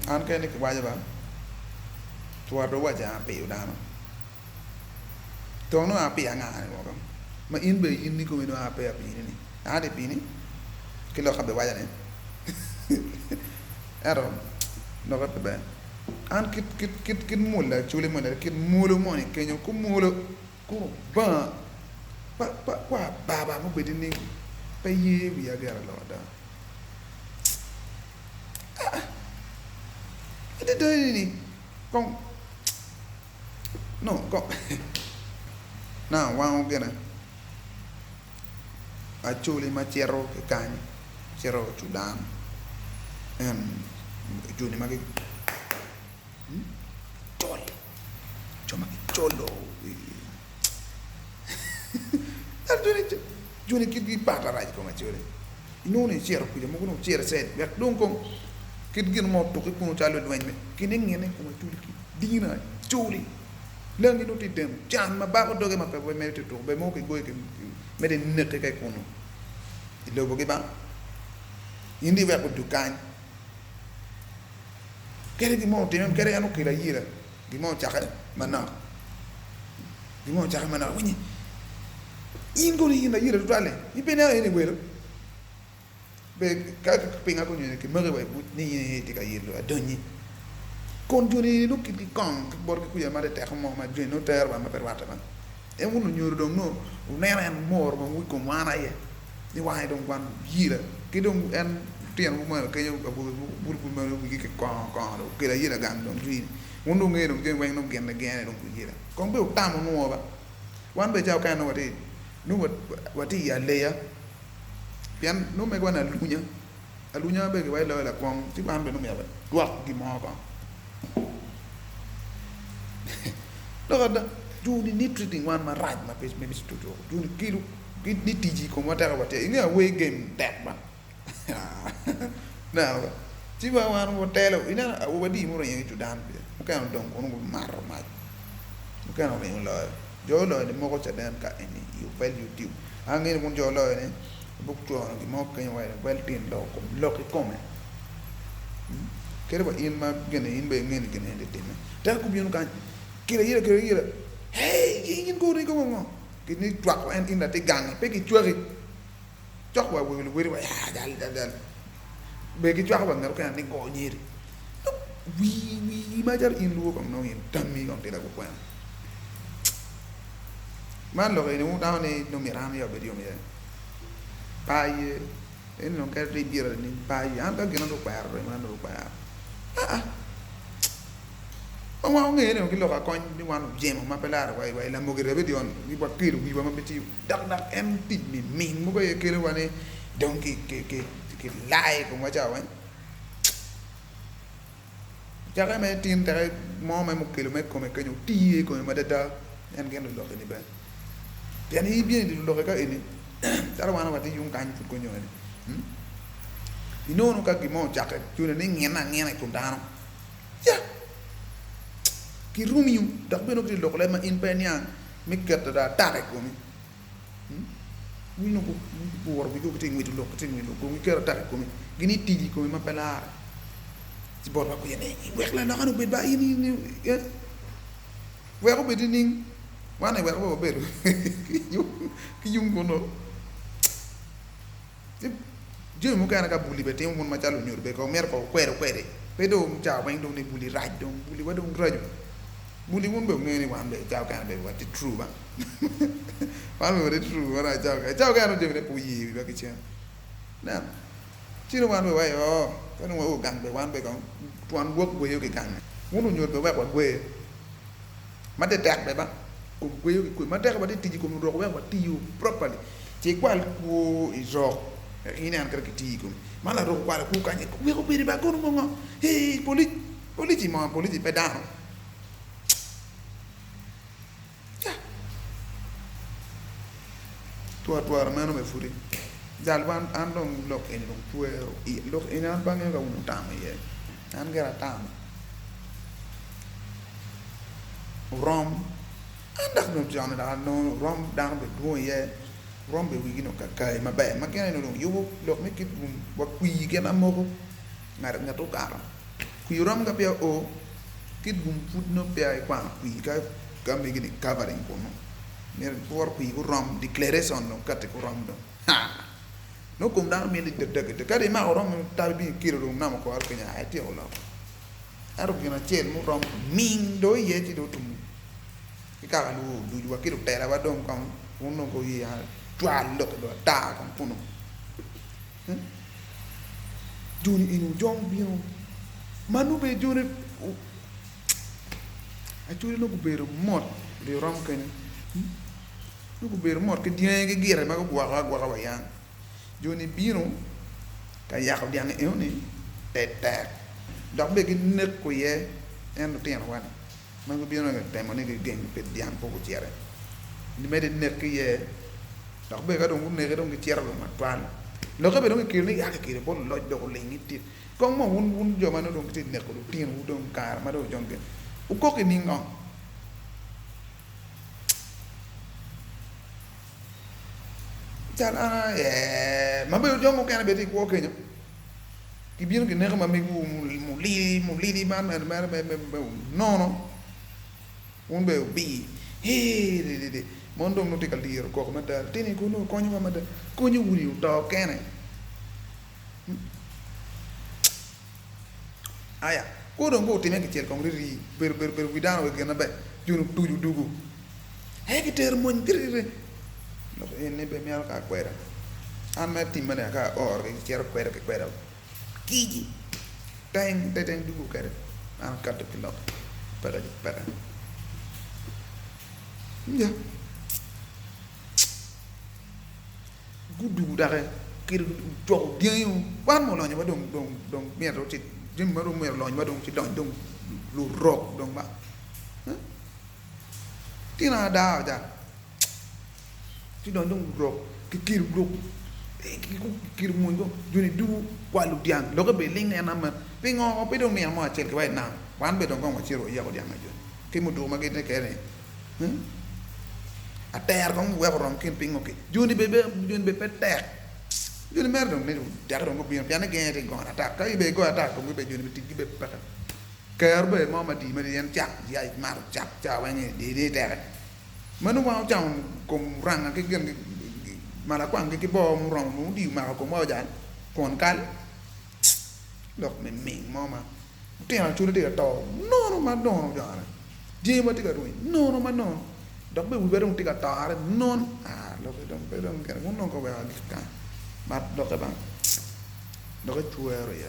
an cái này cái bao giờ bạn tua đâu bao giờ bị đàn nó tuang nó bị anh à này mà mà in bị in ni cũng nó bị này à để bị này cái lo khắp bị bao giờ này Ero no ka pe an kit mula chule mula kit mulo Moni Kenyo ku mulo ku ba mo be ni pe ye wiya gara lo da ite do ni con no con na wa o gena Acholi ma cero che cani cero chudan Juni magi chol choma cholo Juni kit pata raj ko ma chole inone cero ku mo no cero set yak don ko kit gin mo to ko no chalo dwañ me kini ngene ko ma chuli ki dina chuli lengi no ti dem chan ma ba ko doge ma pe me to be mo ko goy ke me de nek kay ko no ilo bo ke ba indi wa ko dukan kere di mo tem kere anu kila yira di mo chaka mana wini ingoli ina yira tutale ipena ene gwelo be ka pinga ko nyene ke mare wa ni ti ka yiro adonyi kon joni no ki kan bor ku ya mare te mo ma jeno ter ba ma per wata ba e uno nyoro dong no unera en mor ma wi ko mana ye ni wa dong kwan yira ke dong en tiang mo ma ke yo bul ma wi ke kon ke la yira gang dong ji uno nge dong je wen no gen na gen dong ku yira kon be tam no ba wan be jaw kan no wati no wati ya le ya pian no me gwana alunya be ke wa la kon ti ban be no me ba duak gi mo ko Look, Juni ni treating one ma right ma page maybe to do. Juni kilu ni tiji ko mo tara wate. Ini away game that ba. Now, tiba wan hotel ina wadi mo ren to dan. Kan don ko no mar ma. Kan ren lo. Jo lo ni mo ko chadan ka ini you well YouTube. Angin mo jo lo ni book to ni mo kan wa well tin lo ko lo ki come. Kere ba in ma gene in be ngene gene de tin. Ta ku biun kan kira hey yin go ni ko ngo kini twak en inda te gang pe ki chwari chok wa we wa ya dal be ki chwak ba ngar kan ni go nyiri wi ma jar in lu ko no yin tammi ko te la ko kwan man lo ni mu da ni no mi ram yo be dio mi pa ye en non ka ri bira ni pa ye an ka gena do pa ro man do pa Ông nghe này cái lộc à coi đi quan dèm mà pelar vậy là một cái rebe dion đi qua kia đi qua mà bị chịu đặc em tìm mình một cái kia là này đồng cái like của ngoại trào ấy chắc cái mấy tin tại mò mấy 1 km của mấy cái nhục ti của mà đã anh cái lộc này bên thì anh ấy biết lộc cái này chắc là bạn phải dùng canh của nhau này thì nó cái mò chắc cái chú này nghe này cũng đa không ki rumiu dak beno ki lokole ma in penyang mi ket da tare ko mi no ko wor bi ko ting mi lo ko mi ker tare ko mi gini tiji ko mi ma pela ci bor ba ko yene wex la na xanu be ba yini ni wexu be dining wane wexu bo be ki yum ko no je mu kana ka buli be te mun ma chalu nyur be ko mer ko kwere pe do mu cha bañ do ni buli raj do buli wa do raju Buli mun be ngene wan be jaw kan be what the true ba wan be true wana jaw kan de ne puyi ba ki chen na chi no wan be wa yo ko no wo gang be wan be ko tuan work we yo ki gang mun no be wa ko we ma de tak be ba ko we yo ki ma de ba de tiji ko mu ro we wa ti you properly ci kwal ko izo ina an kar ki ti ko mala ro kwal ku kan ko we ko be ba ko no ngo hey polici pe da tua hermano me furi dal van andong lok en long puero y lok en an bang ga un tam ye an gara tam rom andak no jana da no rom dan be do ye rom be wi no ka kai ma be ma ken no yu lok me kit wa kwi ken amoko ngar to kara kui rom ka pia o kit gum put no pia kwa kui ka me gini covering ko no mer por kui ko rom declaration no kat ko rom do ha no kum da me de ka de ma rom ta bi kiro do na ko ar kenya ai ti o lo aro gina chen mu rom ming do ye ti do tum ki ka lu du wa kiro tera wa dom kan uno ko ya twa lo do ta kan puno juni inu jong bino manu be juni Acholi no kubero mot de rom kan no kubero mot ke dien ke gire ma ko gwa wa yang joni bino ka yak diang e ni tek dok be ki nek ko ye en tien wan ma ko bino ke temo ne ke gen pe diang ko tiere ni me de nek ke ye dok be ka dong ne ke dong ke tiere ma twan lo ka be dong ke ni yak ke bo lo do ko le ni ti kong mo un jo ma no dong ti nek ko tien u dong kar ma do jong ke u ko ke ningong Chala ma be jong ko kan be ti ko ke nyo ki bien ke nek ma me mu li man no un be bi de mon dong no ti ka lir ko ma da tini ko no ko nyo ma da ko nyo wuri to kene aya ko dong ko tini ke chel ko ri ber widano ke na be junu tuju dugu ke ter mon kiri no ne be mi al ka kwera an ma timane ka or ke cher kwera kiji teng dugu kere an ka de pilot para ya gudu dare kir to bien yo wan mo lo nya ba dong mi ro ti jim ma ro mi lo nya ba dong ti dong lu rock dong ba tina da ja ti dong rock ki kir group kir mo go joni du kwa lu diang lo ko be ling ne na ma pe ngo pe dong mi mo chen ke ba na wan be dong ko ma chiro ya ko diang ma jo ke mo du ma ke ne ke ne a ter ko we rom kin pingo ke joni be ter joni mer dong ne ter dong ko bien pian ke te go ata ka be go ata ko be joni be ti be pata ker be mo ma di ma yen chak ya mar chak cha wa ni de ter manu wa chang ko rang ke gen mala kwang ke bo mu rong mu di ma ko mo ja kon kal lok me mo ma te na chu de to no ma no ja je ma ti ka ruin no ma no dok be wi dong ti ka ta non lo ke dong ke mo no ko ba di ka mat dok ka bang dok chuero ya